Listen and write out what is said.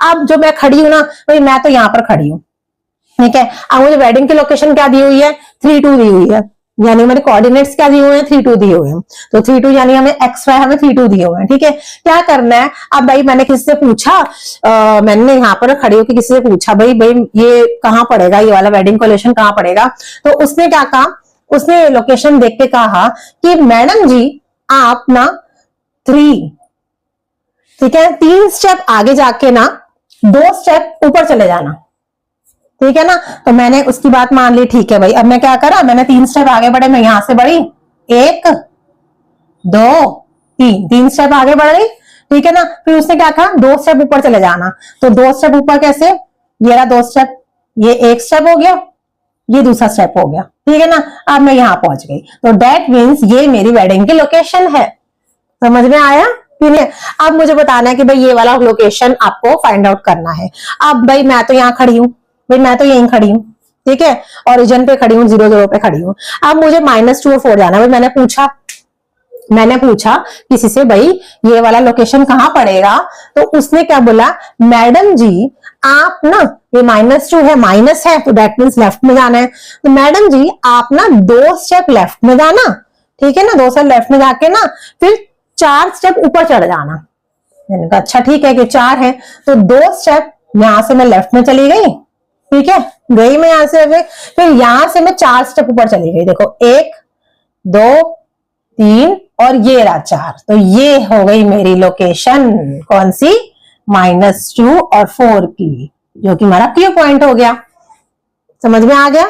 अब जो मैं खड़ी हूं ना भाई, मैं तो यहाँ पर खड़ी हूँ, ठीक है। अब मुझे वेडिंग की लोकेशन क्या दी हुई है, 3-2 दी हुई है, यानी मेरे कोऑर्डिनेट्स क्या दिए हुए हैं, 3-2 दिए हुए हैं। तो 3-2 यानी हमें XY हमें 3-2 दिए हुए हैं, ठीक है। क्या करना है अब भाई, मैंने किसी से पूछा, मैंने यहाँ पर खड़ी होकर किसी से पूछा भाई ये कहाँ पड़ेगा, ये वाला वेडिंग कोलेशन कहाँ पड़ेगा। तो उसने क्या कहा, उसने लोकेशन देख के कहा कि मैडम जी आप ना 3, ठीक है, 3 स्टेप आगे जाके ना 2 स्टेप ऊपर चले जाना, ठीक है ना। तो मैंने उसकी बात मान ली, ठीक है भाई। अब मैं क्या करा, मैंने 3 स्टेप आगे बढ़े, मैं यहां से बढ़ी 1 2 3 स्टेप आगे बढ़ गई, ठीक है ना। फिर उसने क्या कहा, 2 स्टेप ऊपर चले जाना। तो 2 स्टेप ऊपर कैसे, ये रहा 2 स्टेप, ये 1 स्टेप हो गया, ये दूसरा स्टेप हो गया, ठीक है ना। अब मैं यहां पहुंच गई, तो दैट मीन्स ये मेरी वेडिंग की लोकेशन है। समझ में आया कि नहीं। अब मुझे बताना है कि भाई ये वाला लोकेशन आपको फाइंड आउट करना है। अब भाई मैं तो यहाँ खड़ी हूँ, भाई मैं तो यहीं खड़ी हूँ, ठीक है, ओरिजिन पे खड़ी हूँ, 0 0 पे खड़ी हूँ। अब मुझे -2 और 4 जाना है। मैंने पूछा किसी से भाई ये वाला लोकेशन कहाँ पड़ेगा, तो उसने क्या बोला, मैडम जी आप ना, ये -2 है, माइनस है, तो दैट मीन्स लेफ्ट में जाना है। तो मैडम जी आप ना 2 स्टेप लेफ्ट में जाना, ठीक है ना, 2 स्टेप लेफ्ट में जाके ना फिर 4 स्टेप ऊपर चढ़ जाना। मैंने कहा अच्छा ठीक है कि 4 है, तो 2 स्टेप यहां से मैं लेफ्ट में चली गई, ठीक है, गई मैं यहां से, फिर यहां से मैं 4 स्टेप ऊपर चली गई, देखो 1 2 3 और ये रहा 4। तो ये हो गई मेरी लोकेशन, कौन सी, -2 और 4 की, जो कि हमारा Q पॉइंट हो गया। समझ में आ गया।